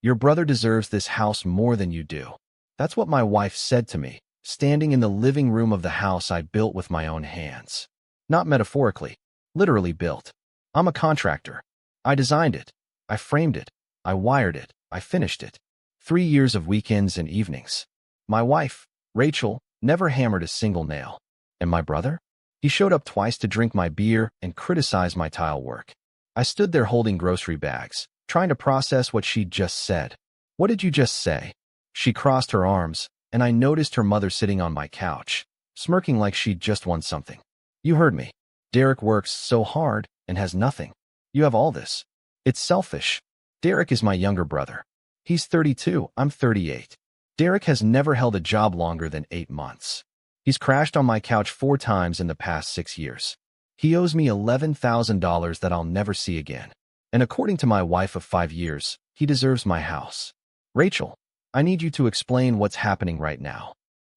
Your brother deserves this house more than you do. That's what my wife said to me, standing in the living room of the house I built with my own hands. Not metaphorically, literally built. I'm a contractor. I designed it. I framed it. I wired it. I finished it. 3 years of weekends and evenings. My wife, Rachel, never hammered a single nail. And my brother? He showed up twice to drink my beer and criticize my tile work. I stood there holding grocery bags, trying to process what she'd just said. What did you just say? She crossed her arms, and I noticed her mother sitting on my couch, smirking like she'd just won something. You heard me. Derek works so hard and has nothing. You have all this. It's selfish. Derek is my younger brother. He's 32, I'm 38. Derek has never held a job longer than 8 months. He's crashed on my couch 4 times in the past 6 years. He owes me $11,000 that I'll never see again. And according to my wife of 5 years, he deserves my house. Rachel, I need you to explain what's happening right now.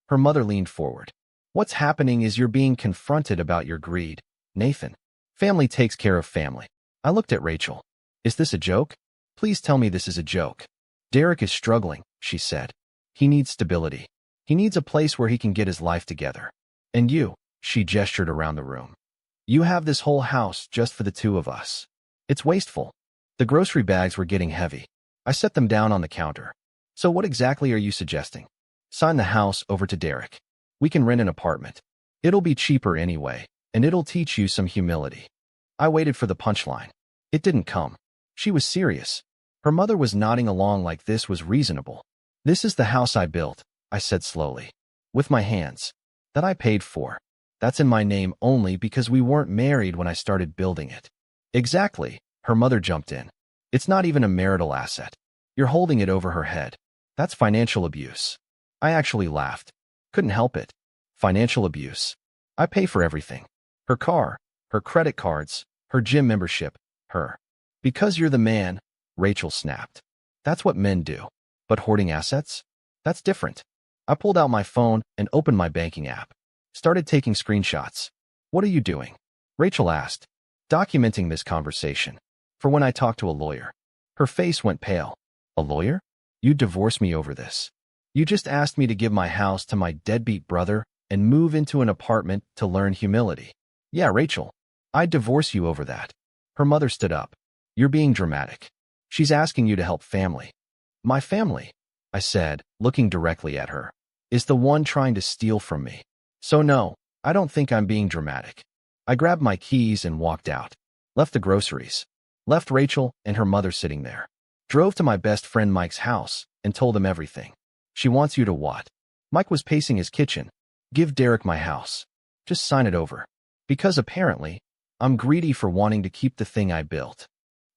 Her mother leaned forward. What's happening is you're being confronted about your greed, Nathan. Family takes care of family. I looked at Rachel. Is this a joke? Please tell me this is a joke. Derek is struggling, she said. He needs stability. He needs a place where he can get his life together. And you, she gestured around the room. You have this whole house just for the 2 of us. It's wasteful. The grocery bags were getting heavy. I set them down on the counter. So what exactly are you suggesting? Sign the house over to Derek. We can rent an apartment. It'll be cheaper anyway, and it'll teach you some humility. I waited for the punchline. It didn't come. She was serious. Her mother was nodding along like this was reasonable. This is the house I built, I said slowly. With my hands. That I paid for. That's in my name only because we weren't married when I started building it. Exactly, her mother jumped in. It's not even a marital asset. You're holding it over her head. That's financial abuse. I actually laughed. Couldn't help it. Financial abuse. I pay for everything. Her car, her credit cards, her gym membership, her. Because you're the man, Rachel snapped. That's what men do. But hoarding assets? That's different. I pulled out my phone and opened my banking app. Started taking screenshots. What are you doing? Rachel asked. Documenting this conversation. For when I talk to a lawyer. Her face went pale. A lawyer? You'd divorce me over this. You just asked me to give my house to my deadbeat brother and move into an apartment to learn humility. Yeah, Rachel. I'd divorce you over that. Her mother stood up. You're being dramatic. She's asking you to help family. My family, I said, looking directly at her, is the one trying to steal from me. So no, I don't think I'm being dramatic. I grabbed my keys and walked out. Left the groceries. Left Rachel and her mother sitting there. Drove to my best friend Mike's house and told him everything. She wants you to what? Mike was pacing his kitchen. Give Derek my house. Just sign it over. Because apparently, I'm greedy for wanting to keep the thing I built.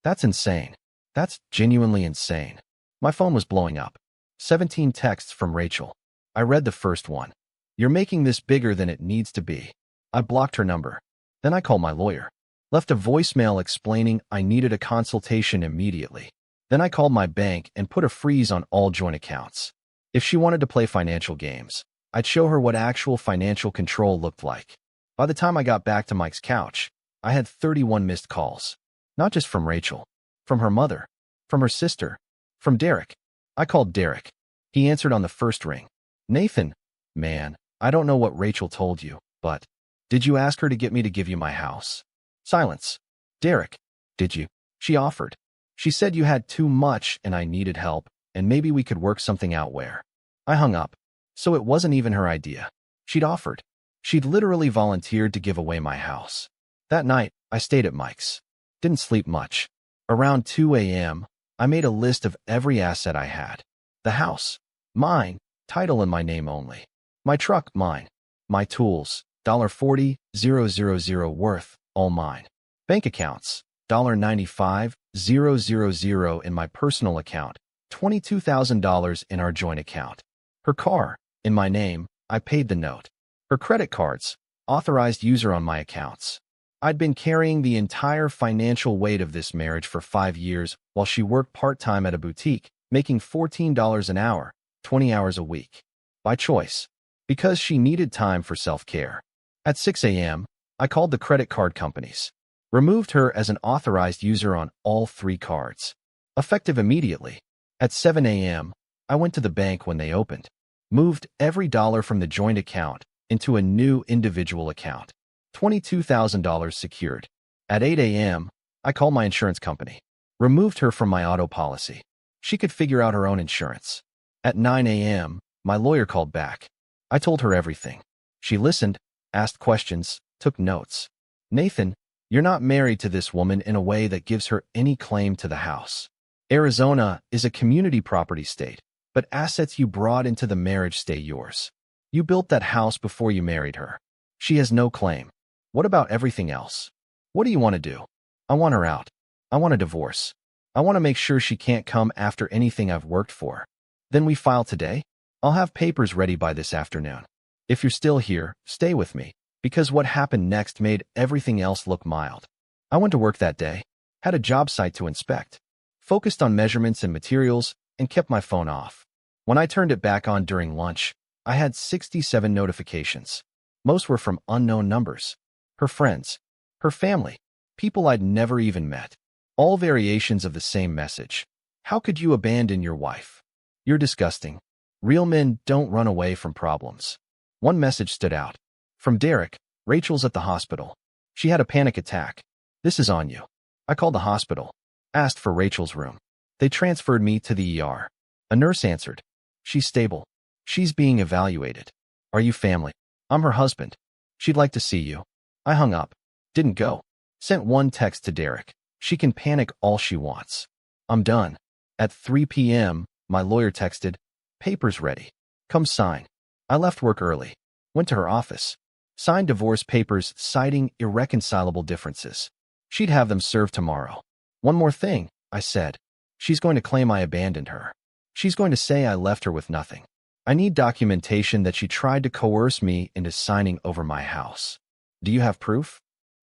That's insane. That's genuinely insane. My phone was blowing up. 17 texts from Rachel. I read the first one. You're making this bigger than it needs to be. I blocked her number. Then I called my lawyer. Left a voicemail explaining I needed a consultation immediately. Then I called my bank and put a freeze on all joint accounts. If she wanted to play financial games, I'd show her what actual financial control looked like. By the time I got back to Mike's couch, I had 31 missed calls. Not just from Rachel. From her mother. From her sister. From Derek. I called Derek. He answered on the first ring. Nathan, man, I don't know what Rachel told you, but did you ask her to get me to give you my house? Silence. Derek, did you? She offered. She said you had too much and I needed help, and maybe we could work something out where. I hung up. So it wasn't even her idea. She'd offered. She'd literally volunteered to give away my house. That night, I stayed at Mike's. Didn't sleep much. Around 2 a.m., I made a list of every asset I had. The house, mine, title in my name only. My truck, mine. My tools, $40,000 worth, all mine. Bank accounts, $95,000 in my personal account, $22,000 in our joint account. Her car, in my name, I paid the note. Her credit cards, authorized user on my accounts. I'd been carrying the entire financial weight of this marriage for 5 years while she worked part-time at a boutique, making $14 an hour, 20 hours a week. By choice. Because she needed time for self-care. At 6 a.m., I called the credit card companies. Removed her as an authorized user on all 3 cards. Effective immediately. At 7 a.m., I went to the bank when they opened, moved every dollar from the joint account into a new individual account, $22,000 secured. At 8 a.m., I called my insurance company, removed her from my auto policy. She could figure out her own insurance. At 9 a.m., my lawyer called back. I told her everything. She listened, asked questions, took notes. Nathan, you're not married to this woman in a way that gives her any claim to the house. Arizona is a community property state, but assets you brought into the marriage stay yours. You built that house before you married her. She has no claim. What about everything else? What do you want to do? I want her out. I want a divorce. I want to make sure she can't come after anything I've worked for. Then we file today? I'll have papers ready by this afternoon. If you're still here, stay with me, because what happened next made everything else look mild. I went to work that day, had a job site to inspect, focused on measurements and materials, and kept my phone off. When I turned it back on during lunch, I had 67 notifications. Most were from unknown numbers. Her friends, her family, people I'd never even met. All variations of the same message. How could you abandon your wife? You're disgusting. Real men don't run away from problems. One message stood out. From Derek, Rachel's at the hospital. She had a panic attack. This is on you. I called the hospital, asked for Rachel's room. They transferred me to the ER. A nurse answered. She's stable. She's being evaluated. Are you family? I'm her husband. She'd like to see you. I hung up. Didn't go. Sent one text to Derek. She can panic all she wants. I'm done. At 3 p.m., my lawyer texted, papers ready. Come sign. I left work early. Went to her office. Signed divorce papers citing irreconcilable differences. She'd have them served tomorrow. One more thing, I said. She's going to claim I abandoned her. She's going to say I left her with nothing. I need documentation that she tried to coerce me into signing over my house. Do you have proof?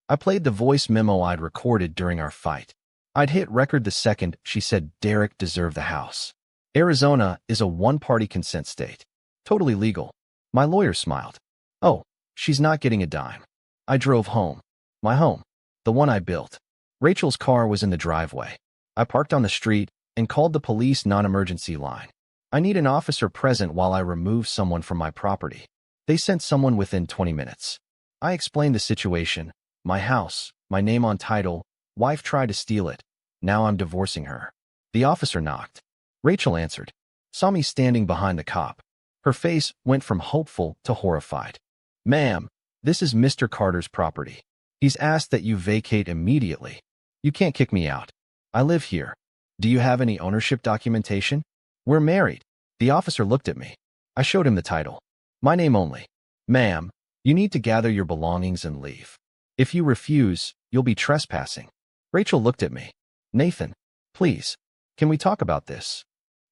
I played the voice memo I'd recorded during our fight. I'd hit record the second she said Derek deserved the house. Arizona is a one-party consent state. Totally legal. My lawyer smiled. Oh, she's not getting a dime. I drove home. My home. The one I built. Rachel's car was in the driveway. I parked on the street and called the police non-emergency line. I need an officer present while I remove someone from my property. They sent someone within 20 minutes. I explained the situation. My house, my name on title, wife tried to steal it. Now I'm divorcing her. The officer knocked. Rachel answered. Saw me standing behind the cop. Her face went from hopeful to horrified. Ma'am, this is Mr. Carter's property. He's asked that you vacate immediately. You can't kick me out. I live here. Do you have any ownership documentation? We're married. The officer looked at me. I showed him the title. My name only. Ma'am, you need to gather your belongings and leave. If you refuse, you'll be trespassing. Rachel looked at me. Nathan, please, can we talk about this?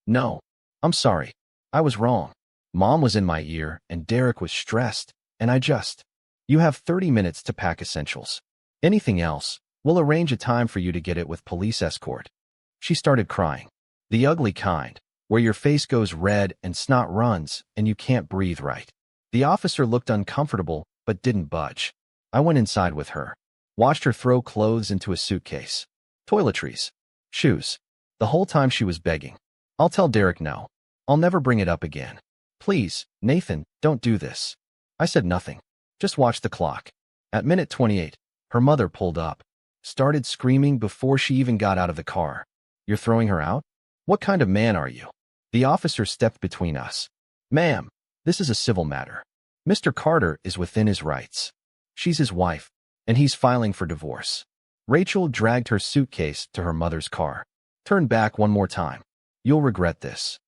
No. I'm sorry. I was wrong. Mom was in my ear, and Derek was stressed, and You have 30 minutes to pack essentials. Anything else, we'll arrange a time for you to get it with police escort. She started crying. The ugly kind, where your face goes red and snot runs, and you can't breathe right. The officer looked uncomfortable, but didn't budge. I went inside with her. Watched her throw clothes into a suitcase. Toiletries. Shoes. The whole time she was begging. I'll tell Derek no. I'll never bring it up again. Please, Nathan, don't do this. I said nothing. Just watched the clock. At minute 28, her mother pulled up. Started screaming before she even got out of the car. You're throwing her out? What kind of man are you? The officer stepped between us. Ma'am, this is a civil matter. Mr. Carter is within his rights. She's his wife, and he's filing for divorce. Rachel dragged her suitcase to her mother's car. Turn back one more time. You'll regret this.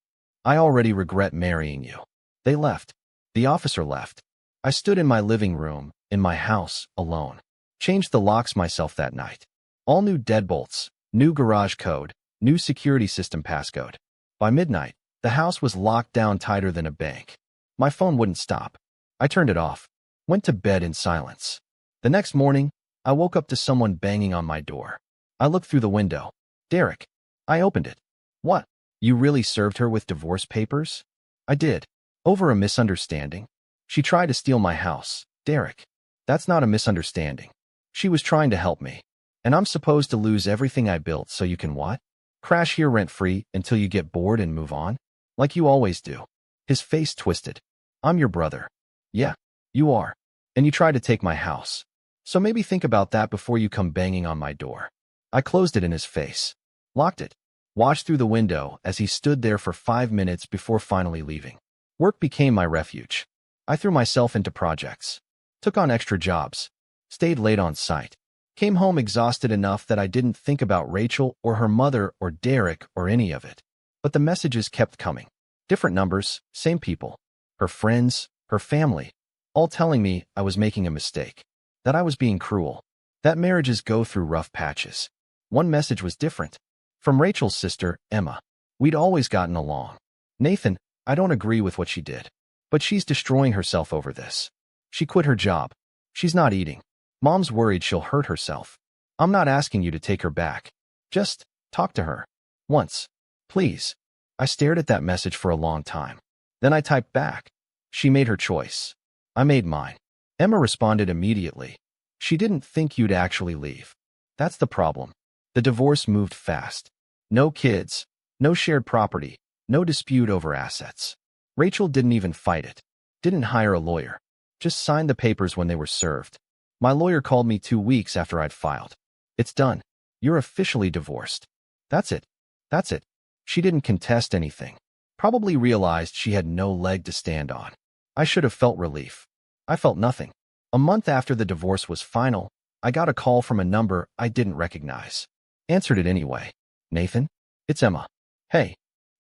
I already regret marrying you. They left. The officer left. I stood in my living room, in my house, alone. Changed the locks myself that night. All new deadbolts, new garage code, new security system passcode. By midnight, the house was locked down tighter than a bank. My phone wouldn't stop. I turned it off. Went to bed in silence. The next morning, I woke up to someone banging on my door. I looked through the window. Derek. I opened it. What? You really served her with divorce papers? I did. Over a misunderstanding. She tried to steal my house. Derek. That's not a misunderstanding. She was trying to help me. And I'm supposed to lose everything I built so you can what? Crash here rent-free until you get bored and move on? Like you always do. His face twisted. I'm your brother. Yeah, you are. And you tried to take my house. So maybe think about that before you come banging on my door. I closed it in his face. Locked it. Watched through the window as he stood there for 5 minutes before finally leaving. Work became my refuge. I threw myself into projects. Took on extra jobs. Stayed late on site. Came home exhausted enough that I didn't think about Rachel or her mother or Derek or any of it. But the messages kept coming. Different numbers, same people. Her friends, her family, all telling me I was making a mistake. That I was being cruel. That marriages go through rough patches. One message was different. From Rachel's sister, Emma. We'd always gotten along. Nathan, I don't agree with what she did. But she's destroying herself over this. She quit her job. She's not eating. Mom's worried she'll hurt herself. I'm not asking you to take her back. Just talk to her. Once. Please. I stared at that message for a long time. Then I typed back. She made her choice. I made mine. Emma responded immediately. She didn't think you'd actually leave. That's the problem. The divorce moved fast. No kids. No shared property. No dispute over assets. Rachel didn't even fight it. Didn't hire a lawyer. Just signed the papers when they were served. My lawyer called me 2 weeks after I'd filed. It's done. You're officially divorced. That's it. That's it. She didn't contest anything. Probably realized she had no leg to stand on. I should have felt relief. I felt nothing. A month after the divorce was final, I got a call from a number I didn't recognize. Answered it anyway. Nathan? It's Emma. Hey.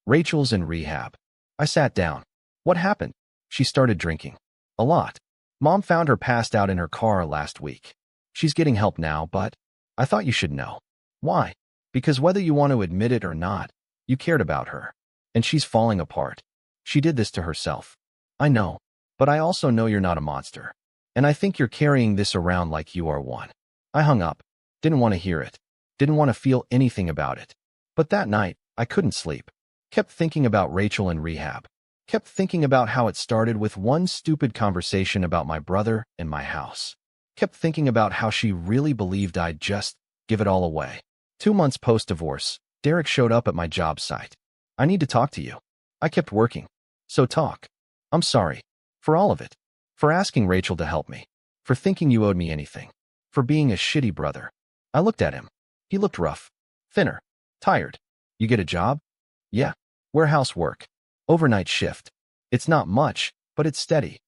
Rachel's in rehab. I sat down. What happened? She started drinking. A lot. Mom found her passed out in her car last week. She's getting help now, but I thought you should know. Why? Because whether you want to admit it or not, you cared about her. And she's falling apart. She did this to herself. I know. But I also know you're not a monster. And I think you're carrying this around like you are one. I hung up. Didn't want to hear it. Didn't want to feel anything about it. But that night, I couldn't sleep. Kept thinking about Rachel in rehab. Kept thinking about how it started with one stupid conversation about my brother and my house. Kept thinking about how she really believed I'd just give it all away. 2 months post-divorce, Derek showed up at my job site. I need to talk to you. I kept working. So talk. I'm sorry. For all of it. For asking Rachel to help me. For thinking you owed me anything. For being a shitty brother. I looked at him. He looked rough. Thinner. Tired. You get a job? Yeah. Warehouse work. Overnight shift. It's not much, but it's steady.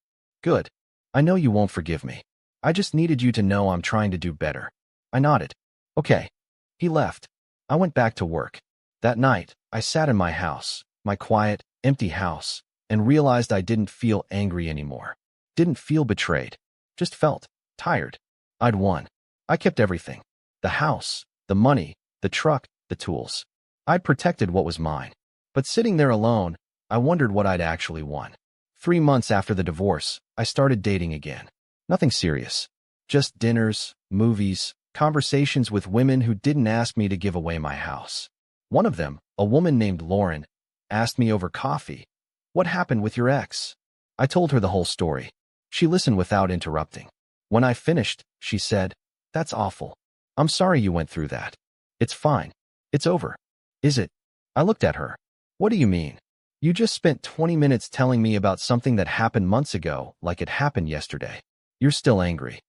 Good. I know you won't forgive me. I just needed you to know I'm trying to do better. I nodded. Okay. He left. I went back to work. That night, I sat in my house, my quiet, empty house, and realized I didn't feel angry anymore. Didn't feel betrayed. Just felt tired. I'd won. I kept everything. The house, the money, the truck, the tools. I'd protected what was mine. But sitting there alone, I wondered what I'd actually won. 3 months after the divorce, I started dating again. Nothing serious. Just dinners, movies, conversations with women who didn't ask me to give away my house. One of them, a woman named Lauren, asked me over coffee, "What happened with your ex?" I told her the whole story. She listened without interrupting. When I finished, she said, "That's awful. I'm sorry you went through that. It's fine. It's over." Is it? I looked at her. What do you mean? You just spent 20 minutes telling me about something that happened months ago, like it happened yesterday. You're still angry.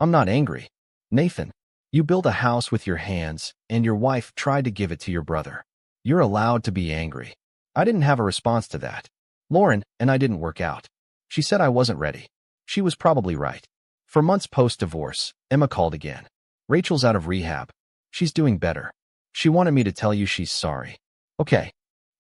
I'm not angry. Nathan, you built a house with your hands, and your wife tried to give it to your brother. You're allowed to be angry. I didn't have a response to that. Lauren and I didn't work out. She said I wasn't ready. She was probably right. For months post-divorce, Emma called again. Rachel's out of rehab. She's doing better. She wanted me to tell you she's sorry. Okay.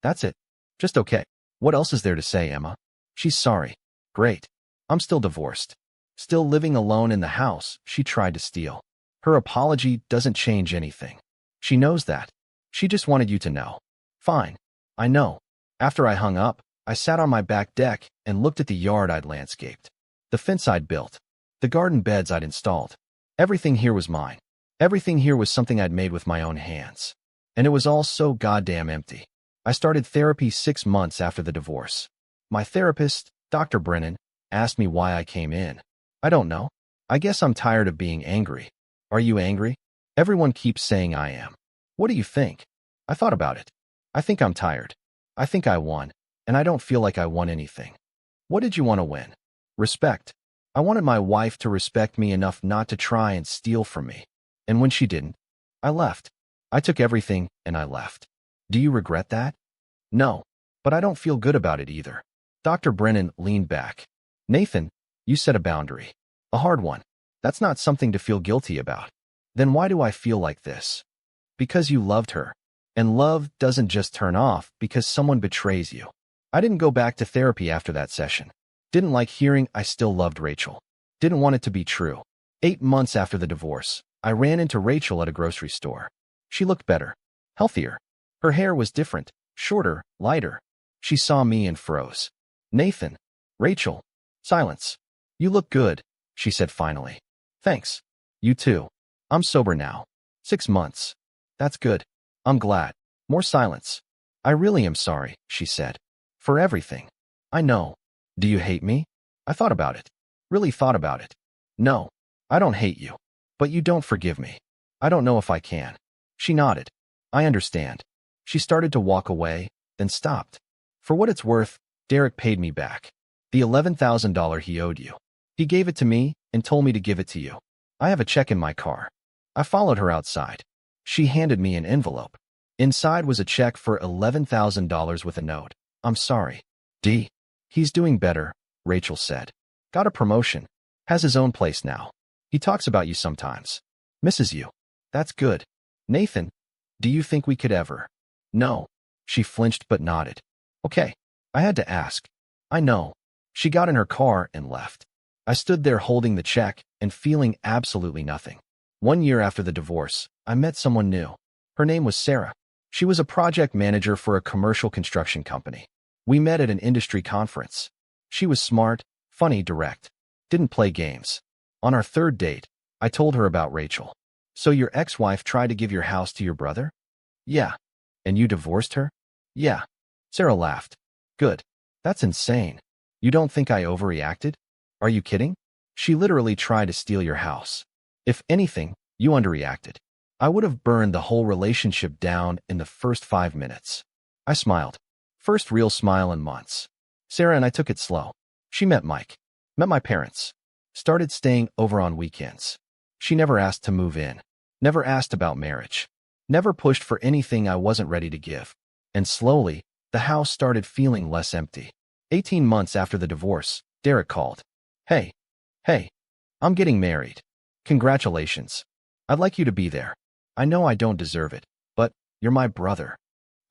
That's it. Just okay. What else is there to say, Emma? She's sorry. Great. I'm still divorced. Still living alone in the house she tried to steal. Her apology doesn't change anything. She knows that. She just wanted you to know. Fine. I know. After I hung up, I sat on my back deck and looked at the yard I'd landscaped. The fence I'd built. The garden beds I'd installed. Everything here was mine. Everything here was something I'd made with my own hands. And it was all so goddamn empty. I started therapy 6 months after the divorce. My therapist, Dr. Brennan, asked me why I came in. I don't know. I guess I'm tired of being angry. Are you angry? Everyone keeps saying I am. What do you think? I thought about it. I think I'm tired. I think I won, and I don't feel like I won anything. What did you want to win? Respect. I wanted my wife to respect me enough not to try and steal from me. And when she didn't, I left. I took everything and I left. Do you regret that? No, but I don't feel good about it either. Dr. Brennan leaned back. Nathan, you set a boundary. A hard one. That's not something to feel guilty about. Then why do I feel like this? Because you loved her. And love doesn't just turn off because someone betrays you. I didn't go back to therapy after that session. Didn't like hearing I still loved Rachel. Didn't want it to be true. 8 months after the divorce, I ran into Rachel at a grocery store. She looked better, healthier. Her hair was different, shorter, lighter. She saw me and froze. Nathan. Rachel. Silence. You look good, she said finally. Thanks. You too. I'm sober now. 6 months. That's good. I'm glad. More silence. I really am sorry, she said. For everything. I know. Do you hate me? I thought about it. Really thought about it. No. I don't hate you. But you don't forgive me. I don't know if I can. She nodded. I understand. She started to walk away, then stopped. For what it's worth, Derek paid me back. The $11,000 he owed you. He gave it to me and told me to give it to you. I have a check in my car. I followed her outside. She handed me an envelope. Inside was a check for $11,000 with a note. I'm sorry. D. He's doing better, Rachel said. Got a promotion. Has his own place now. He talks about you sometimes. Misses you. That's good. Nathan, do you think we could ever? No. She flinched but nodded. Okay. I had to ask. I know. She got in her car and left. I stood there holding the check and feeling absolutely nothing. 1 year after the divorce, I met someone new. Her name was Sarah. She was a project manager for a commercial construction company. We met at an industry conference. She was smart, funny, direct. Didn't play games. On our third date, I told her about Rachel. So your ex-wife tried to give your house to your brother? Yeah. And you divorced her? Yeah. Sarah laughed. Good. That's insane. You don't think I overreacted? Are you kidding? She literally tried to steal your house. If anything, you underreacted. I would have burned the whole relationship down in the first 5 minutes. I smiled. First real smile in months. Sarah and I took it slow. She met Mike. Met my parents. Started staying over on weekends. She never asked to move in. Never asked about marriage. Never pushed for anything I wasn't ready to give. And slowly, the house started feeling less empty. 18 months after the divorce, Derek called. Hey. Hey. I'm getting married. Congratulations. I'd like you to be there. I know I don't deserve it, but you're my brother.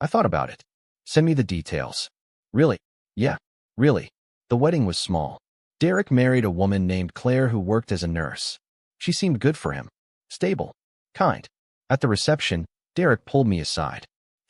I thought about it. Send me the details. Really? Yeah, really. The wedding was small. Derek married a woman named Claire who worked as a nurse. She seemed good for him. Stable. Kind. At the reception, Derek pulled me aside.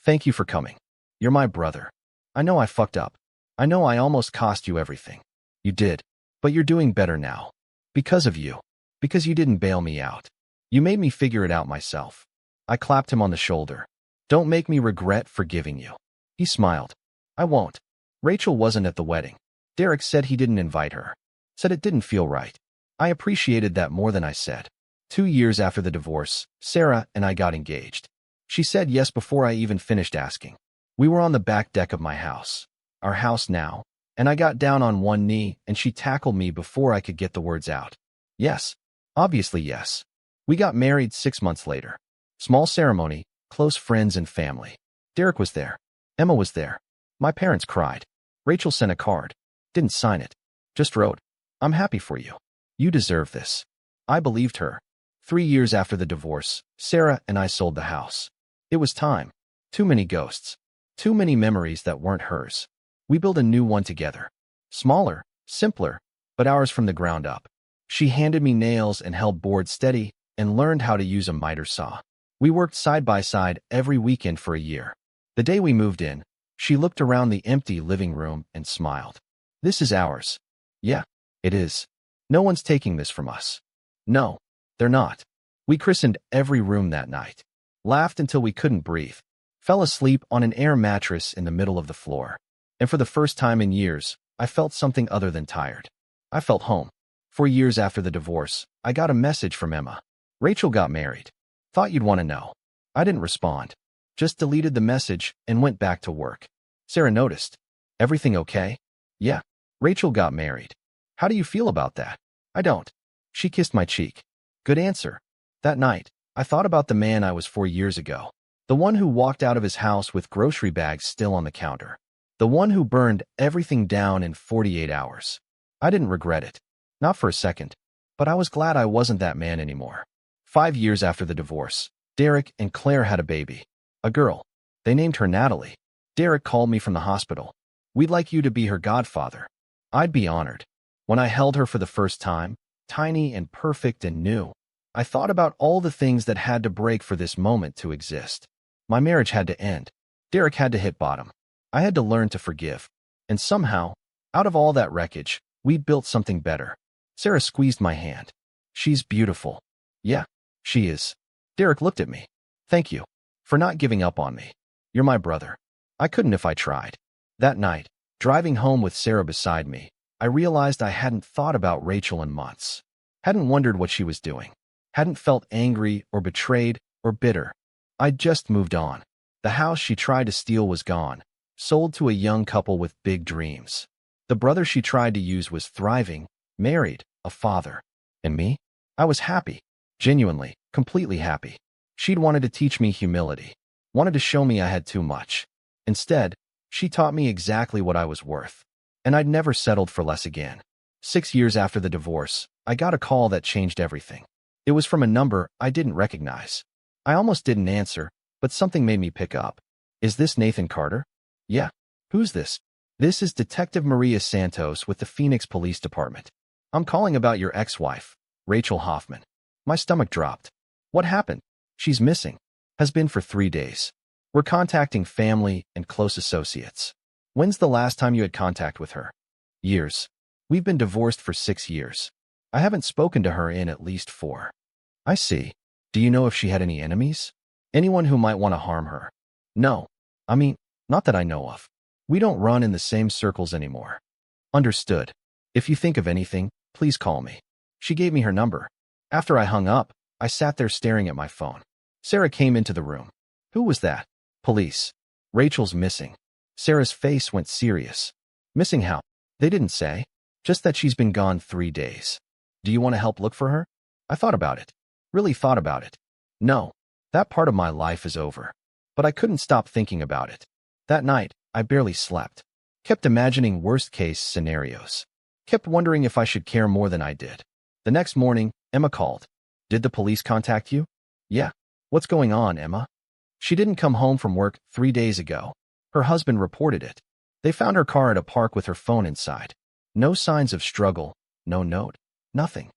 Thank you for coming. You're my brother. I know I fucked up. I know I almost cost you everything. You did. But you're doing better now. Because of you. Because you didn't bail me out. You made me figure it out myself. I clapped him on the shoulder. Don't make me regret forgiving you. He smiled. I won't. Rachel wasn't at the wedding. Derek said he didn't invite her. Said it didn't feel right. I appreciated that more than I said. 2 years after the divorce, Sarah and I got engaged. She said yes before I even finished asking. We were on the back deck of my house. Our house now. And I got down on one knee and she tackled me before I could get the words out. Yes. Obviously yes. We got married 6 months later. Small ceremony, close friends and family. Derek was there. Emma was there. My parents cried. Rachel sent a card. Didn't sign it. Just wrote, I'm happy for you. You deserve this. I believed her. 3 years after the divorce, Sarah and I sold the house. It was time. Too many ghosts. Too many memories that weren't hers. We built a new one together. Smaller, simpler, but ours from the ground up. She handed me nails and held boards steady and learned how to use a miter saw. We worked side by side every weekend for a year. The day we moved in, she looked around the empty living room and smiled. This is ours. Yeah, it is. No one's taking this from us. No, they're not. We christened every room that night. Laughed until we couldn't breathe. Fell asleep on an air mattress in the middle of the floor. And for the first time in years, I felt something other than tired. I felt home. 4 years after the divorce, I got a message from Emma. Rachel got married. Thought you'd want to know. I didn't respond. Just deleted the message and went back to work. Sarah noticed. Everything okay? Yeah. Rachel got married. How do you feel about that? I don't. She kissed my cheek. Good answer. That night, I thought about the man I was 4 years ago. The one who walked out of his house with grocery bags still on the counter. The one who burned everything down in 48 hours. I didn't regret it. Not for a second. But I was glad I wasn't that man anymore. 5 years after the divorce, Derek and Claire had a baby. A girl. They named her Natalie. Derek called me from the hospital. We'd like you to be her godfather. I'd be honored. When I held her for the first time, tiny and perfect and new, I thought about all the things that had to break for this moment to exist. My marriage had to end. Derek had to hit bottom. I had to learn to forgive. And somehow, out of all that wreckage, we'd built something better. Sarah squeezed my hand. She's beautiful. Yeah, she is. Derek looked at me. Thank you for not giving up on me. You're my brother. I couldn't if I tried. That night, driving home with Sarah beside me, I realized I hadn't thought about Rachel in months. Hadn't wondered what she was doing. Hadn't felt angry or betrayed or bitter. I'd just moved on. The house she tried to steal was gone, sold to a young couple with big dreams. The brother she tried to use was thriving, married, a father. And me? I was happy. Genuinely, completely happy. She'd wanted to teach me humility. Wanted to show me I had too much. Instead, she taught me exactly what I was worth. And I'd never settled for less again. 6 years after the divorce, I got a call that changed everything. It was from a number I didn't recognize. I almost didn't answer, but something made me pick up. Is this Nathan Carter? Yeah. Who's this? This is Detective Maria Santos with the Phoenix Police Department. I'm calling about your ex-wife, Rachel Hoffman. My stomach dropped. What happened? She's missing. Has been for 3 days. We're contacting family and close associates. When's the last time you had contact with her? Years. We've been divorced for 6 years. I haven't spoken to her in at least 4. I see. Do you know if she had any enemies? Anyone who might want to harm her? No. I mean, not that I know of. We don't run in the same circles anymore. Understood. If you think of anything, please call me. She gave me her number. After I hung up, I sat there staring at my phone. Sarah came into the room. Who was that? Police. Rachel's missing. Sarah's face went serious. Missing how? They didn't say. Just that she's been gone 3 days. Do you want to help look for her? I thought about it. Really thought about it. No. That part of my life is over. But I couldn't stop thinking about it. That night, I barely slept. Kept imagining worst-case scenarios. Kept wondering if I should care more than I did. The next morning, Emma called. Did the police contact you? Yeah. What's going on, Emma? She didn't come home from work 3 days ago. Her husband reported it. They found her car at a park with her phone inside. No signs of struggle, no note, nothing.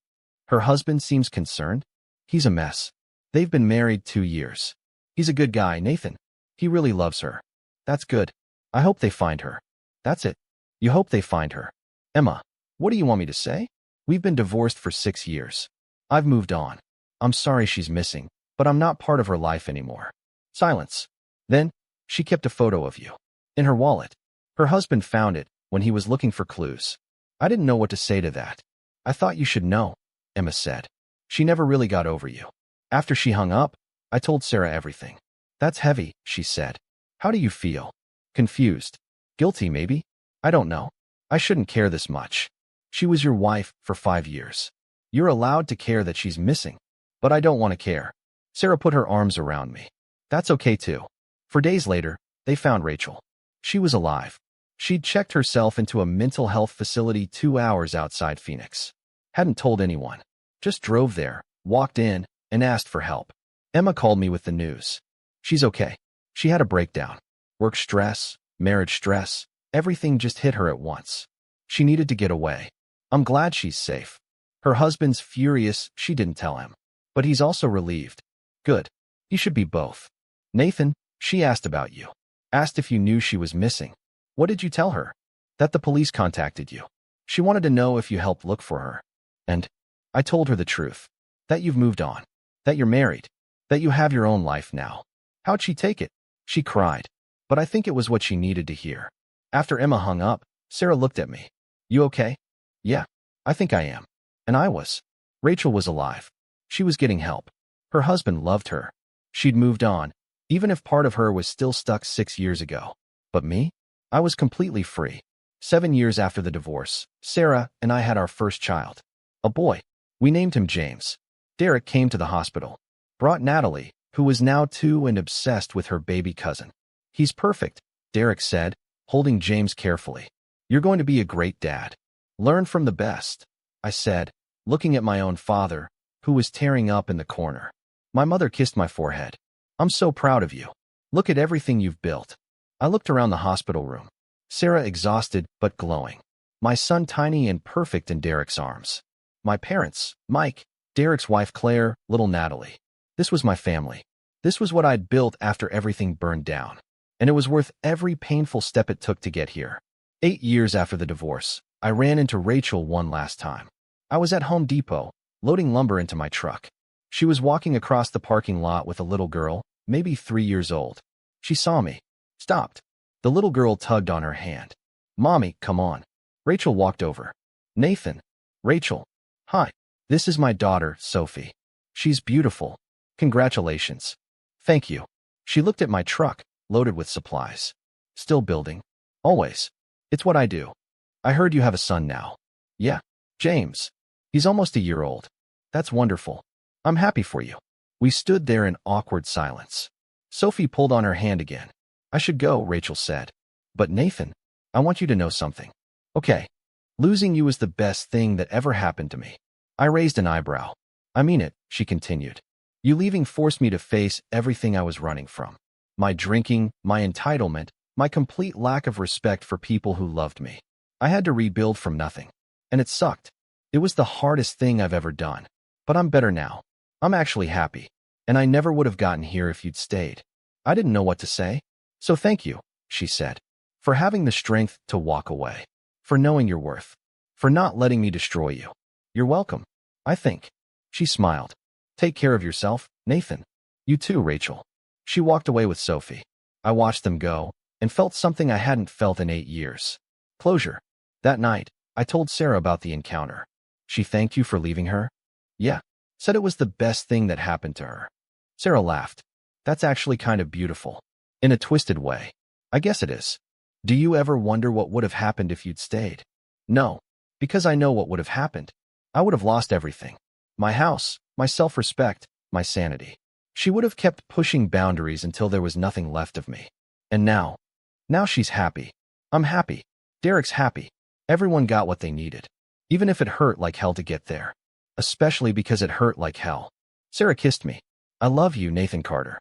Her husband seems concerned. He's a mess. They've been married 2 years. He's a good guy, Nathan. He really loves her. That's good. I hope they find her. That's it. You hope they find her. Emma, what do you want me to say? We've been divorced for 6 years. I've moved on. I'm sorry she's missing, but I'm not part of her life anymore. Silence. Then, she kept a photo of you. In her wallet. Her husband found it when he was looking for clues. I didn't know what to say to that. I thought you should know, Emma said. She never really got over you. After she hung up, I told Sarah everything. That's heavy, she said. How do you feel? Confused. Guilty, maybe? I don't know. I shouldn't care this much. She was your wife for 5 years. You're allowed to care that she's missing. But I don't want to care. Sarah put her arms around me. That's okay too. For days later, they found Rachel. She was alive. She'd checked herself into a mental health facility 2 hours outside Phoenix. Hadn't told anyone. Just drove there, walked in, and asked for help. Emma called me with the news. She's okay. She had a breakdown. Work stress, marriage stress, everything just hit her at once. She needed to get away. I'm glad she's safe. Her husband's furious she didn't tell him. But he's also relieved. Good. He should be both. Nathan, she asked about you. Asked if you knew she was missing. What did you tell her? That the police contacted you. She wanted to know if you helped look for her. And I told her the truth. That you've moved on. That you're married. That you have your own life now. How'd she take it? She cried. But I think it was what she needed to hear. After Emma hung up, Sarah looked at me. You okay? Yeah, I think I am. And I was. Rachel was alive. She was getting help. Her husband loved her. She'd moved on, even if part of her was still stuck 6 years ago. But me? I was completely free. 7 years after the divorce, Sarah and I had our first child. A boy. We named him James. Derek came to the hospital. Brought Natalie, who was now 2 and obsessed with her baby cousin. He's perfect, Derek said, holding James carefully. You're going to be a great dad. Learn from the best, I said, looking at my own father, who was tearing up in the corner. My mother kissed my forehead. I'm so proud of you. Look at everything you've built. I looked around the hospital room. Sarah exhausted but glowing. My son tiny and perfect in Derek's arms. My parents, Mike, Derek's wife Claire, little Natalie. This was my family. This was what I'd built after everything burned down. And it was worth every painful step it took to get here. 8 years after the divorce, I ran into Rachel one last time. I was at Home Depot, loading lumber into my truck. She was walking across the parking lot with a little girl, maybe 3 years old. She saw me. Stopped. The little girl tugged on her hand. Mommy, come on. Rachel walked over. Nathan. Rachel. Hi. This is my daughter, Sophie. She's beautiful. Congratulations. Thank you. She looked at my truck, loaded with supplies. Still building. Always. It's what I do. I heard you have a son now. Yeah. James. He's almost a year old. That's wonderful. I'm happy for you. We stood there in awkward silence. Sophie pulled on her hand again. I should go, Rachel said. But Nathan, I want you to know something. Okay. Losing you is the best thing that ever happened to me. I raised an eyebrow. I mean it, she continued. You leaving forced me to face everything I was running from. My drinking, my entitlement, my complete lack of respect for people who loved me. I had to rebuild from nothing. And it sucked. It was the hardest thing I've ever done. But I'm better now. I'm actually happy. And I never would have gotten here if you'd stayed. I didn't know what to say. So thank you, she said, for having the strength to walk away, for knowing your worth, for not letting me destroy you. You're welcome, I think. She smiled. Take care of yourself, Nathan. You too, Rachel. She walked away with Sophie. I watched them go and felt something I hadn't felt in 8 years. Closure. That night, I told Sarah about the encounter. She thanked you for leaving her? Yeah. Said it was the best thing that happened to her. Sarah laughed. That's actually kind of beautiful. In a twisted way. I guess it is. Do you ever wonder what would have happened if you'd stayed? No. Because I know what would have happened. I would have lost everything. My house, my self-respect, my sanity. She would have kept pushing boundaries until there was nothing left of me. And now she's happy. I'm happy. Derek's happy. Everyone got what they needed. Even if it hurt like hell to get there. Especially because it hurt like hell. Sarah kissed me. I love you, Nathan Carter.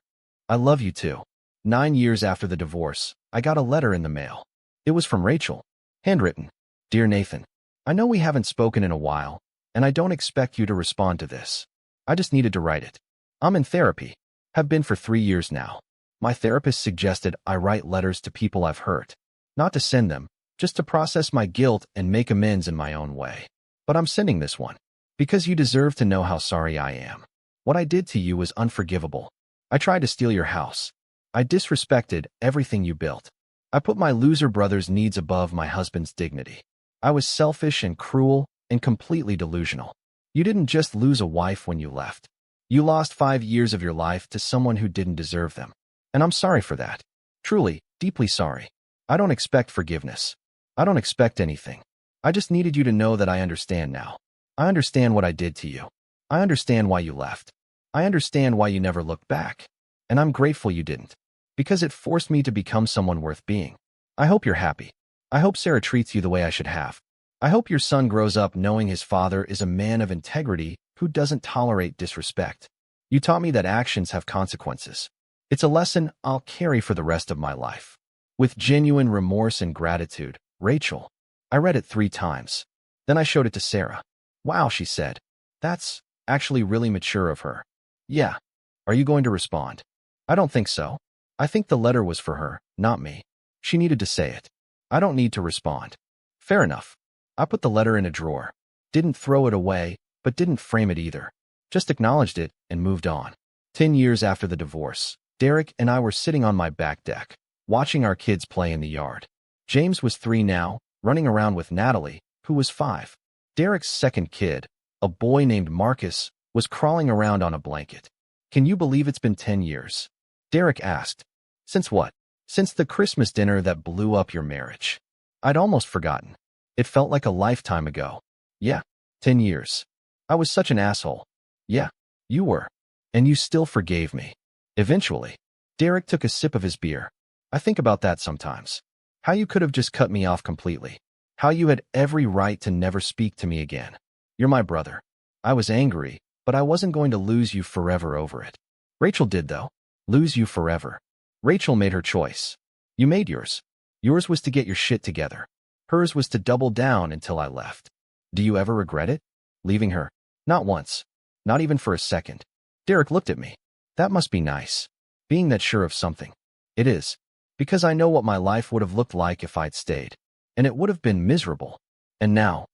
I love you too. 9 years after the divorce, I got a letter in the mail. It was from Rachel. Handwritten. Dear Nathan, I know we haven't spoken in a while, and I don't expect you to respond to this. I just needed to write it. I'm in therapy. Have been for 3 years now. My therapist suggested I write letters to people I've hurt. Not to send them, just to process my guilt and make amends in my own way. But I'm sending this one. Because you deserve to know how sorry I am. What I did to you was unforgivable. I tried to steal your house. I disrespected everything you built. I put my loser brother's needs above my husband's dignity. I was selfish and cruel and completely delusional. You didn't just lose a wife when you left. You lost 5 years of your life to someone who didn't deserve them. And I'm sorry for that. Truly, deeply sorry. I don't expect forgiveness. I don't expect anything. I just needed you to know that I understand now. I understand what I did to you. I understand why you left. I understand why you never looked back. And I'm grateful you didn't. Because it forced me to become someone worth being. I hope you're happy. I hope Sarah treats you the way I should have. I hope your son grows up knowing his father is a man of integrity who doesn't tolerate disrespect. You taught me that actions have consequences. It's a lesson I'll carry for the rest of my life. With genuine remorse and gratitude, Rachel. I read it 3 times. Then I showed it to Sarah. Wow, she said. That's actually really mature of her. Yeah. Are you going to respond? I don't think so. I think the letter was for her, not me. She needed to say it. I don't need to respond. Fair enough. I put the letter in a drawer. Didn't throw it away, but didn't frame it either. Just acknowledged it and moved on. 10 years after the divorce, Derek and I were sitting on my back deck, watching our kids play in the yard. James was 3 now, running around with Natalie, who was 5. Derek's second kid, a boy named Marcus, was crawling around on a blanket. Can you believe it's been 10 years? Derek asked. Since what? Since the Christmas dinner that blew up your marriage. I'd almost forgotten. It felt like a lifetime ago. Yeah, 10 years. I was such an asshole. Yeah, you were. And you still forgave me. Eventually. Derek took a sip of his beer. I think about that sometimes. How you could have just cut me off completely. How you had every right to never speak to me again. You're my brother. I was angry, but I wasn't going to lose you forever over it. Rachel did, though. Lose you forever. Rachel made her choice. You made yours. Yours was to get your shit together. Hers was to double down until I left. Do you ever regret it? Leaving her? Not once. Not even for a second. Derek looked at me. That must be nice. Being that sure of something. It is. Because I know what my life would have looked like if I'd stayed. And it would have been miserable. And now?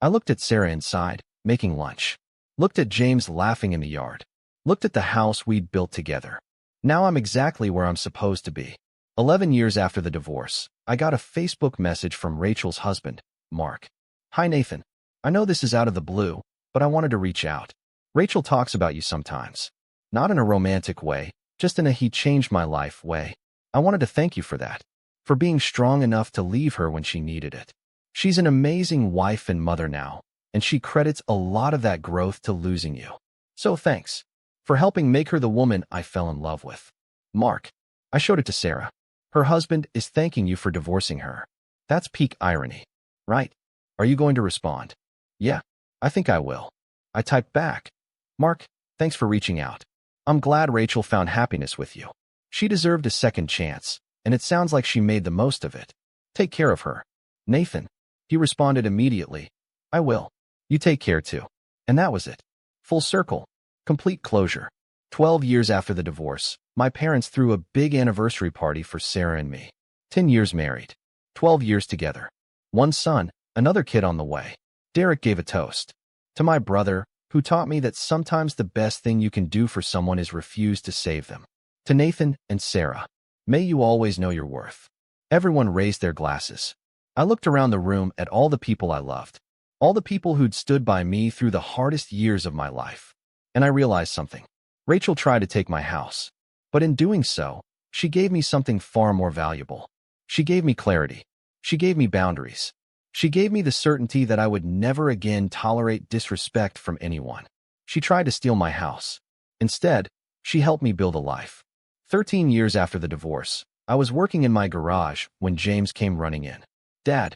I looked at Sarah inside, making lunch. Looked at James laughing in the yard. Looked at the house we'd built together. Now I'm exactly where I'm supposed to be. 11 years after the divorce, I got a Facebook message from Rachel's husband, Mark. Hi Nathan. I know this is out of the blue, but I wanted to reach out. Rachel talks about you sometimes. Not in a romantic way, just in a he changed my life way. I wanted to thank you for that. For being strong enough to leave her when she needed it. She's an amazing wife and mother now, and she credits a lot of that growth to losing you. So thanks. For helping make her the woman I fell in love with. Mark. I showed it to Sarah. Her husband is thanking you for divorcing her. That's peak irony. Right? Are you going to respond? Yeah, I think I will. I typed back. Mark, thanks for reaching out. I'm glad Rachel found happiness with you. She deserved a second chance, and it sounds like she made the most of it. Take care of her. Nathan. He responded immediately. I will. You take care too. And that was it. Full circle. Complete closure. 12 years after the divorce, my parents threw a big anniversary party for Sarah and me. 10 years married. 12 years together. One son, another kid on the way. Derek gave a toast. To my brother, who taught me that sometimes the best thing you can do for someone is refuse to save them. To Nathan and Sarah. May you always know your worth. Everyone raised their glasses. I looked around the room at all the people I loved. All the people who'd stood by me through the hardest years of my life. And I realized something. Rachel tried to take my house. But in doing so, she gave me something far more valuable. She gave me clarity. She gave me boundaries. She gave me the certainty that I would never again tolerate disrespect from anyone. She tried to steal my house. Instead, she helped me build a life. 13 years after the divorce, I was working in my garage when James came running in. Dad,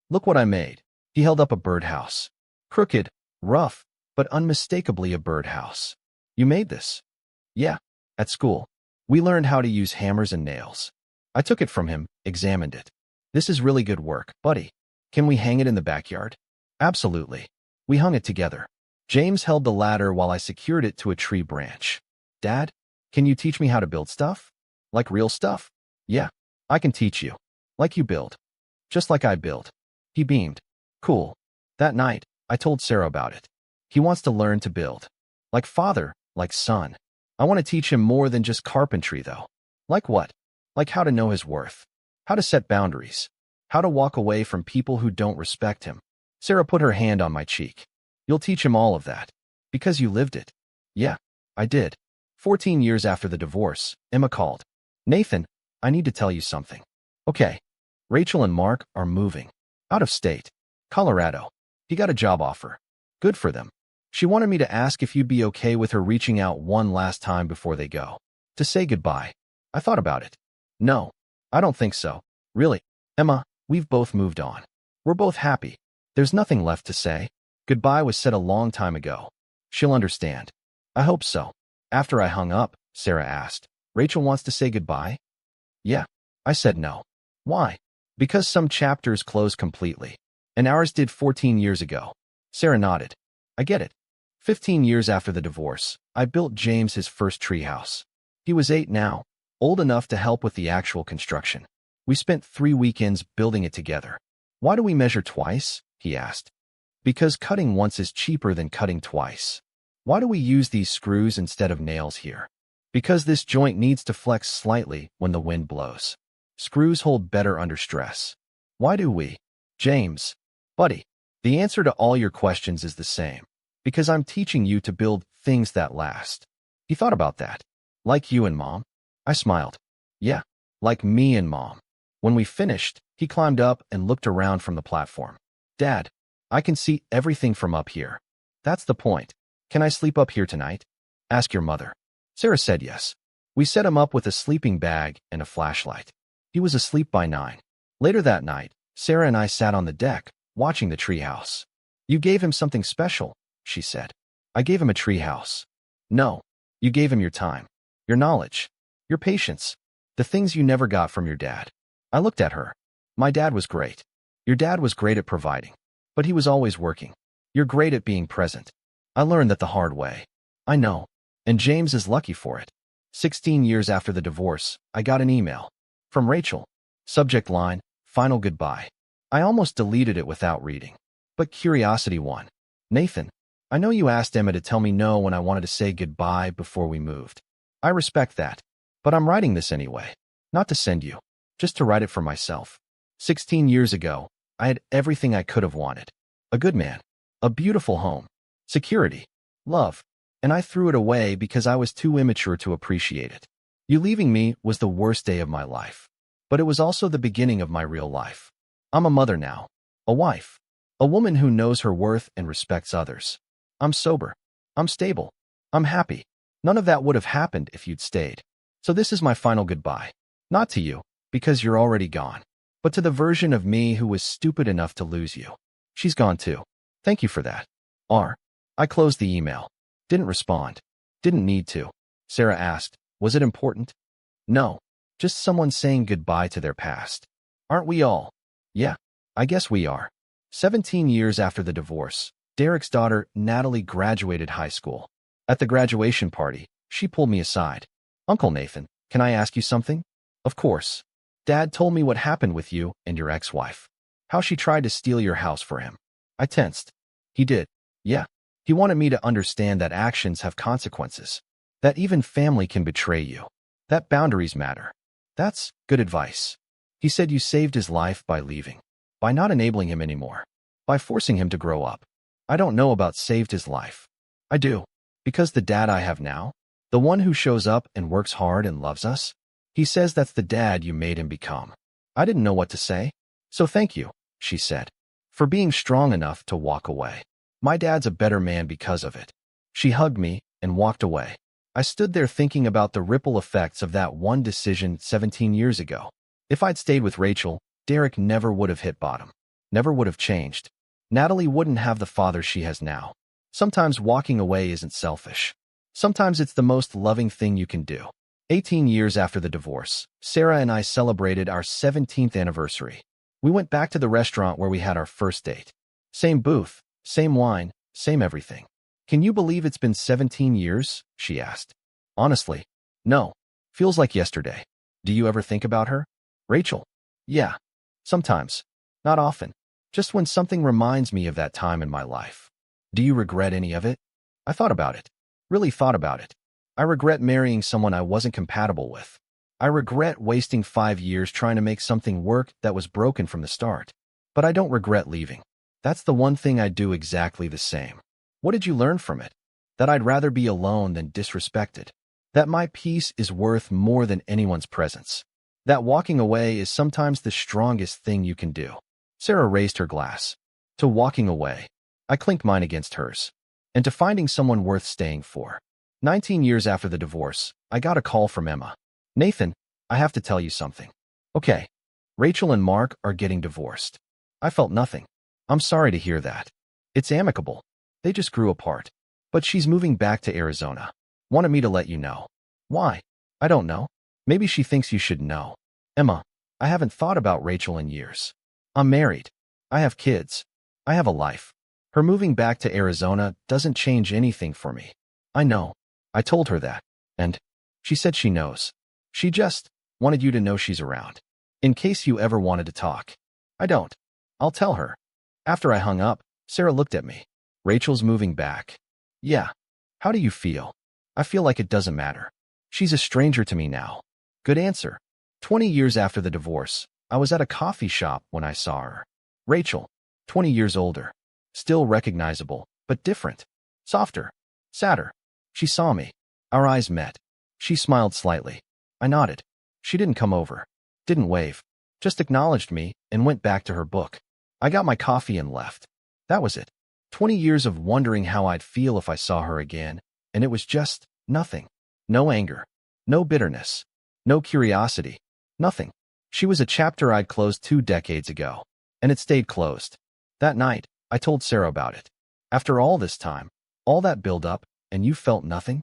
look what I made. He held up a birdhouse. Crooked, rough, but unmistakably a birdhouse. You made this? Yeah, at school. We learned how to use hammers and nails. I took it from him, examined it. This is really good work, buddy. Can we hang it in the backyard? Absolutely. We hung it together. James held the ladder while I secured it to a tree branch. Dad, can you teach me how to build stuff? Like real stuff? Yeah, I can teach you. Like you build. Just like I build. He beamed. Cool. That night, I told Sarah about it. He wants to learn to build. Like father, like son. I want to teach him more than just carpentry, though. Like what? Like how to know his worth. How to set boundaries. How to walk away from people who don't respect him. Sarah put her hand on my cheek. You'll teach him all of that. Because you lived it. Yeah, I did. 14 years after the divorce, Emma called. Nathan, I need to tell you something. Okay. Rachel and Mark are moving. Out of state. Colorado. He got a job offer. Good for them. She wanted me to ask if you'd be okay with her reaching out one last time before they go. To say goodbye. I thought about it. No, I don't think so. Really. Emma, we've both moved on. We're both happy. There's nothing left to say. Goodbye was said a long time ago. She'll understand. I hope so. After I hung up, Sarah asked, Rachel wants to say goodbye? Yeah. I said no. Why? Because some chapters close completely. And ours did 14 years ago. Sarah nodded. I get it. 15 years after the divorce, I built James his first treehouse. He was 8 now, old enough to help with the actual construction. We spent 3 weekends building it together. Why do we measure twice? He asked. Because cutting once is cheaper than cutting twice. Why do we use these screws instead of nails here? Because this joint needs to flex slightly when the wind blows. Screws hold better under stress. Why do we? James. Buddy, the answer to all your questions is the same. Because I'm teaching you to build things that last. He thought about that. Like you and Mom? I smiled. Yeah, like me and Mom. When we finished, he climbed up and looked around from the platform. Dad, I can see everything from up here. That's the point. Can I sleep up here tonight? Ask your mother. Sarah said yes. We set him up with a sleeping bag and a flashlight. He was asleep by 9. Later that night, Sarah and I sat on the deck, watching the treehouse. You gave him something special, she said. I gave him a treehouse. No, you gave him your time, your knowledge, your patience, the things you never got from your dad. I looked at her. My dad was great. Your dad was great at providing, but he was always working. You're great at being present. I learned that the hard way. I know, and James is lucky for it. 16 years after the divorce, I got an email from Rachel. Subject line, final goodbye. I almost deleted it without reading. But curiosity won. Nathan, I know you asked Emma to tell me no when I wanted to say goodbye before we moved. I respect that, but I'm writing this anyway. Not to send you, just to write it for myself. 16 years ago, I had everything I could have wanted. A good man, a beautiful home, security, love, and I threw it away because I was too immature to appreciate it. You leaving me was the worst day of my life, but it was also the beginning of my real life. I'm a mother now, a wife, a woman who knows her worth and respects others. I'm sober. I'm stable. I'm happy. None of that would have happened if you'd stayed. So this is my final goodbye. Not to you, because you're already gone, but to the version of me who was stupid enough to lose you. She's gone too. Thank you for that. I closed the email. Didn't respond. Didn't need to. Sarah asked, was it important? No. Just someone saying goodbye to their past. Aren't we all? Yeah, I guess we are. 17 years after the divorce, Derek's daughter, Natalie, graduated high school. At the graduation party, she pulled me aside. Uncle Nathan, can I ask you something? Of course. Dad told me what happened with you and your ex-wife. How she tried to steal your house for him. I tensed. He did. Yeah. He wanted me to understand that actions have consequences. That even family can betray you. That boundaries matter. That's good advice. He said you saved his life by leaving. By not enabling him anymore. By forcing him to grow up. I don't know about saved his life. I do. Because the dad I have now, the one who shows up and works hard and loves us, he says that's the dad you made him become. I didn't know what to say. So thank you, she said, for being strong enough to walk away. My dad's a better man because of it. She hugged me and walked away. I stood there thinking about the ripple effects of that one decision 17 years ago. If I'd stayed with Rachel, Derek never would have hit bottom. Never would have changed. Natalie wouldn't have the father she has now. Sometimes walking away isn't selfish. Sometimes it's the most loving thing you can do. 18 years after the divorce, Sarah and I celebrated our 17th anniversary. We went back to the restaurant where we had our first date. Same booth, same wine, same everything. Can you believe it's been 17 years? She asked. Honestly, no. Feels like yesterday. Do you ever think about her? Rachel? Yeah. Sometimes. Not often. Just when something reminds me of that time in my life. Do you regret any of it? I thought about it. Really thought about it. I regret marrying someone I wasn't compatible with. I regret wasting 5 years trying to make something work that was broken from the start. But I don't regret leaving. That's the one thing I'd do exactly the same. What did you learn from it? That I'd rather be alone than disrespected. That my peace is worth more than anyone's presence. That walking away is sometimes the strongest thing you can do. Sarah raised her glass. To walking away. I clinked mine against hers. And to finding someone worth staying for. 19 years after the divorce, I got a call from Emma. Nathan, I have to tell you something. Okay. Rachel and Mark are getting divorced. I felt nothing. I'm sorry to hear that. It's amicable. They just grew apart. But she's moving back to Arizona. Wanted me to let you know. Why? I don't know. Maybe she thinks you should know. Emma, I haven't thought about Rachel in years. I'm married. I have kids. I have a life. Her moving back to Arizona doesn't change anything for me. I know. I told her that. And she said she knows. She just wanted you to know she's around. In case you ever wanted to talk. I don't. I'll tell her. After I hung up, Sarah looked at me. Rachel's moving back. Yeah. How do you feel? I feel like it doesn't matter. She's a stranger to me now. Good answer. 20 years after the divorce, I was at a coffee shop when I saw her. Rachel, 20 years older. Still recognizable, but different. Softer. Sadder. She saw me. Our eyes met. She smiled slightly. I nodded. She didn't come over. Didn't wave. Just acknowledged me and went back to her book. I got my coffee and left. That was it. 20 years of wondering how I'd feel if I saw her again, and it was just nothing. No anger. No bitterness. No curiosity. Nothing. She was a chapter I'd closed 2 decades ago, and it stayed closed. That night, I told Sarah about it. After all this time, all that build-up, and you felt nothing?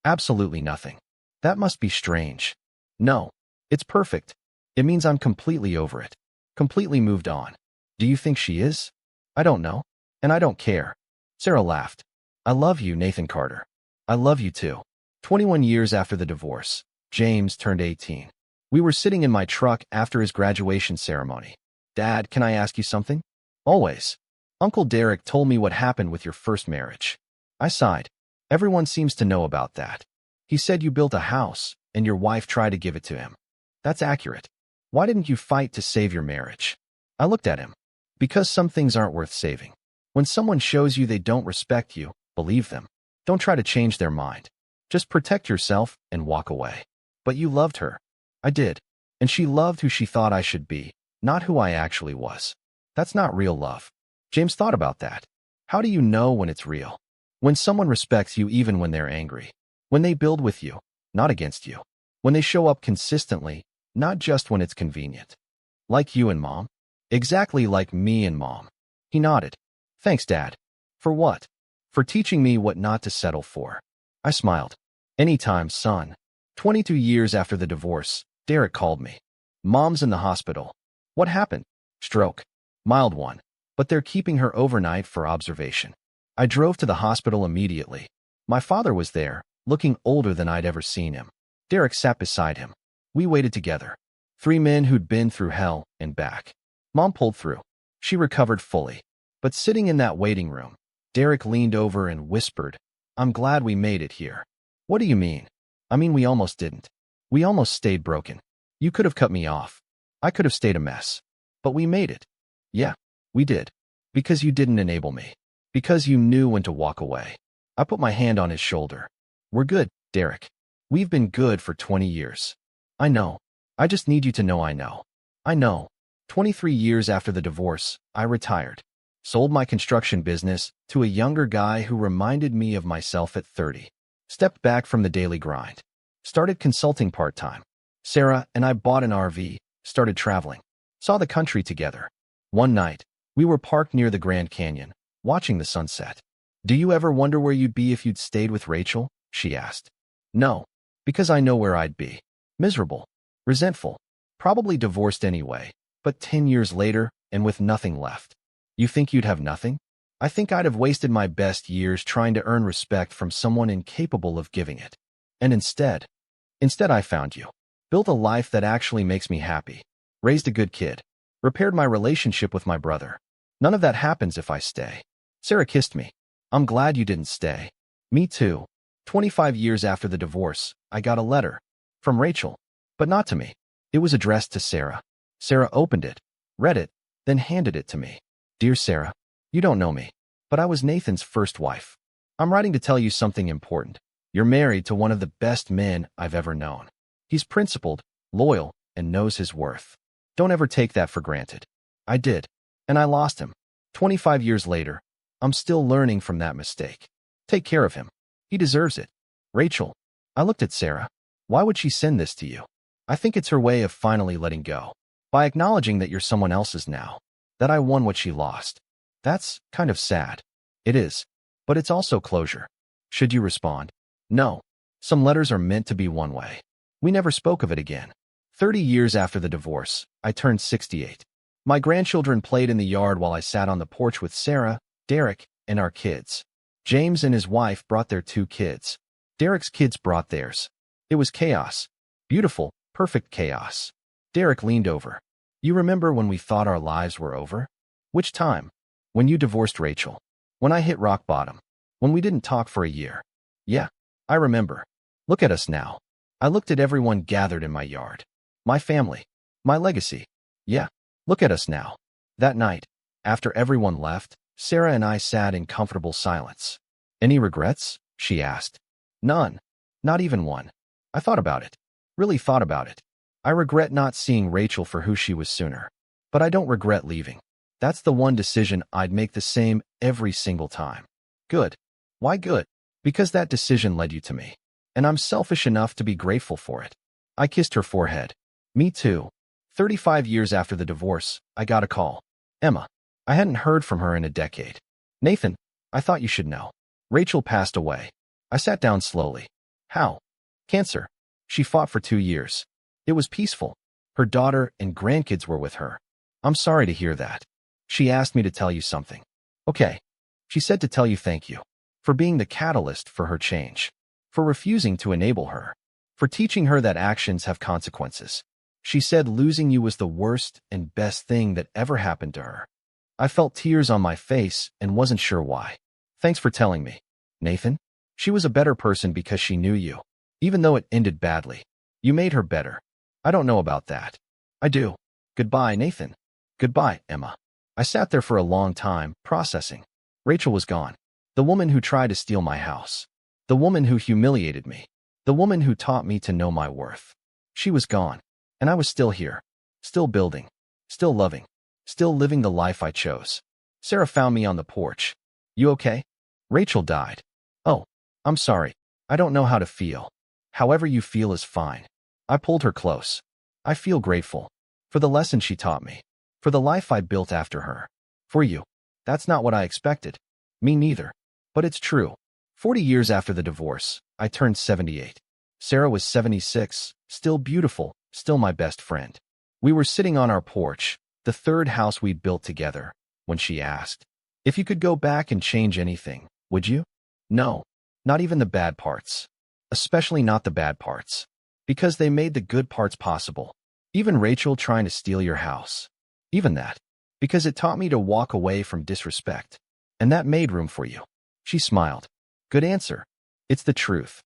Absolutely nothing. That must be strange. No. It's perfect. It means I'm completely over it. Completely moved on. Do you think she is? I don't know. And I don't care. Sarah laughed. I love you, Nathan Carter. I love you too. 21 years after the divorce, James turned 18. We were sitting in my truck after his graduation ceremony. Dad, can I ask you something? Always. Uncle Derek told me what happened with your first marriage. I sighed. Everyone seems to know about that. He said you built a house, and your wife tried to give it to him. That's accurate. Why didn't you fight to save your marriage? I looked at him. Because some things aren't worth saving. When someone shows you they don't respect you, believe them. Don't try to change their mind. Just protect yourself and walk away. But you loved her. I did. And she loved who she thought I should be, not who I actually was. That's not real love. James thought about that. How do you know when it's real? When someone respects you even when they're angry. When they build with you, not against you. When they show up consistently, not just when it's convenient. Like you and Mom. Exactly like me and Mom. He nodded. Thanks, Dad. For what? For teaching me what not to settle for. I smiled. Anytime, son. 22 years after the divorce, Derek called me. Mom's in the hospital. What happened? Stroke. Mild one. But they're keeping her overnight for observation. I drove to the hospital immediately. My father was there, looking older than I'd ever seen him. Derek sat beside him. We waited together. 3 men who'd been through hell and back. Mom pulled through. She recovered fully. But sitting in that waiting room, Derek leaned over and whispered, I'm glad we made it here. What do you mean? I mean, we almost didn't. We almost stayed broken. You could have cut me off. I could have stayed a mess. But we made it. Yeah, we did. Because you didn't enable me. Because you knew when to walk away. I put my hand on his shoulder. We're good, Derek. We've been good for 20 years. I know. I just need you to know I know. I know. 23 years after the divorce, I retired. Sold my construction business to a younger guy who reminded me of myself at 30. Stepped back from the daily grind. Started consulting part-time. Sarah and I bought an RV, started traveling. Saw the country together. One night, we were parked near the Grand Canyon, watching the sunset. Do you ever wonder where you'd be if you'd stayed with Rachel? She asked. No, because I know where I'd be. Miserable. Resentful. Probably divorced anyway, but 10 years later and with nothing left. You think you'd have nothing? I think I'd have wasted my best years trying to earn respect from someone incapable of giving it. And instead I found you. Built a life that actually makes me happy. Raised a good kid. Repaired my relationship with my brother. None of that happens if I stay. Sarah kissed me. I'm glad you didn't stay. Me too. 25 years after the divorce, I got a letter. From Rachel. But not to me. It was addressed to Sarah. Sarah opened it, read it, then handed it to me. Dear Sarah, you don't know me, but I was Nathan's first wife. I'm writing to tell you something important. You're married to one of the best men I've ever known. He's principled, loyal, and knows his worth. Don't ever take that for granted. I did, and I lost him. 25 years later, I'm still learning from that mistake. Take care of him. He deserves it. Rachel. I looked at Sarah. Why would she send this to you? I think it's her way of finally letting go. By acknowledging that you're someone else's now. That I won what she lost. That's kind of sad. It is. But it's also closure. Should you respond? No. Some letters are meant to be one way. We never spoke of it again. 30 years after the divorce, I turned 68. My grandchildren played in the yard while I sat on the porch with Sarah, Derek, and our kids. James and his wife brought their 2 kids. Derek's kids brought theirs. It was chaos. Beautiful, perfect chaos. Derek leaned over. You remember when we thought our lives were over? Which time? When you divorced Rachel. When I hit rock bottom. When we didn't talk for a year. Yeah, I remember. Look at us now. I looked at everyone gathered in my yard. My family. My legacy. Yeah, look at us now. That night, after everyone left, Sarah and I sat in comfortable silence. Any regrets? She asked. None. Not even one. I thought about it. Really thought about it. I regret not seeing Rachel for who she was sooner. But I don't regret leaving. That's the one decision I'd make the same every single time. Good. Why good? Because that decision led you to me. And I'm selfish enough to be grateful for it. I kissed her forehead. Me too. 35 years after the divorce, I got a call. Emma. I hadn't heard from her in a decade. Nathan, I thought you should know. Rachel passed away. I sat down slowly. How? Cancer. She fought for 2 years. It was peaceful. Her daughter and grandkids were with her. I'm sorry to hear that. She asked me to tell you something. Okay. She said to tell you thank you. For being the catalyst for her change. For refusing to enable her. For teaching her that actions have consequences. She said losing you was the worst and best thing that ever happened to her. I felt tears on my face and wasn't sure why. Thanks for telling me, Nathan. She was a better person because she knew you. Even though it ended badly. You made her better. I don't know about that. I do. Goodbye, Nathan. Goodbye, Emma. I sat there for a long time, processing. Rachel was gone. The woman who tried to steal my house. The woman who humiliated me. The woman who taught me to know my worth. She was gone. And I was still here. Still building. Still loving. Still living the life I chose. Sarah found me on the porch. You okay? Rachel died. Oh, I'm sorry. I don't know how to feel. However you feel is fine. I pulled her close. I feel grateful. For the lesson she taught me. For the life I built after her. For you. That's not what I expected. Me neither. But it's true. 40 years after the divorce, I turned 78. Sarah was 76, still beautiful, still my best friend. We were sitting on our porch, the third house we'd built together, when she asked, if you could go back and change anything, would you? No. Not even the bad parts. Especially not the bad parts. Because they made the good parts possible. Even Rachel trying to steal your house. Even that. Because it taught me to walk away from disrespect. And that made room for you. She smiled. Good answer. It's the truth.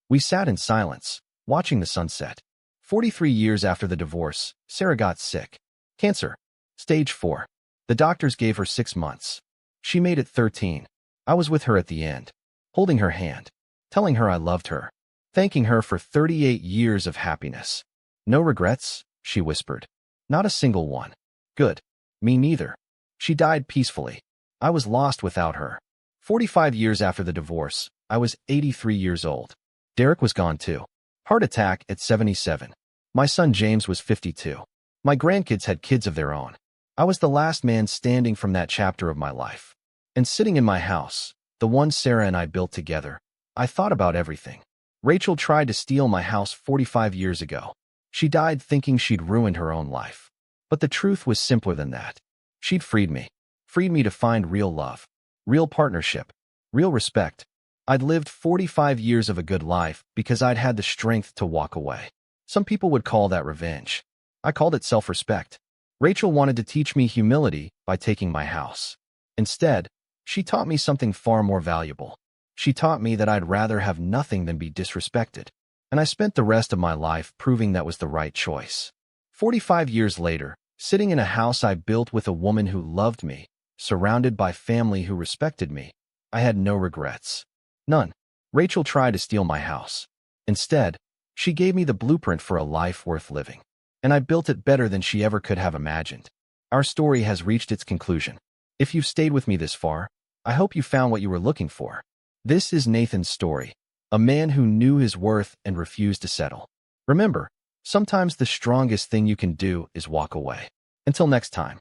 We sat in silence, watching the sunset. 43 years after the divorce, Sarah got sick. Cancer. Stage 4. The doctors gave her 6 months. She made it 13. I was with her at the end. Holding her hand. Telling her I loved her. Thanking her for 38 years of happiness. No regrets, she whispered. Not a single one. Good. Me neither. She died peacefully. I was lost without her. 45 years after the divorce, I was 83 years old. Derek was gone too. Heart attack at 77. My son James was 52. My grandkids had kids of their own. I was the last man standing from that chapter of my life. And sitting in my house, the one Sarah and I built together, I thought about everything. Rachel tried to steal my house 45 years ago. She died thinking she'd ruined her own life. But the truth was simpler than that. She'd freed me. Freed me to find real love. Real partnership. Real respect. I'd lived 45 years of a good life because I'd had the strength to walk away. Some people would call that revenge. I called it self-respect. Rachel wanted to teach me humility by taking my house. Instead, she taught me something far more valuable. She taught me that I'd rather have nothing than be disrespected. And I spent the rest of my life proving that was the right choice. 45 years later, sitting in a house I built with a woman who loved me, surrounded by family who respected me, I had no regrets. None. Rachel tried to steal my house. Instead, she gave me the blueprint for a life worth living. And I built it better than she ever could have imagined. Our story has reached its conclusion. If you've stayed with me this far, I hope you found what you were looking for. This is Nathan's story, a man who knew his worth and refused to settle. Remember, sometimes the strongest thing you can do is walk away. Until next time.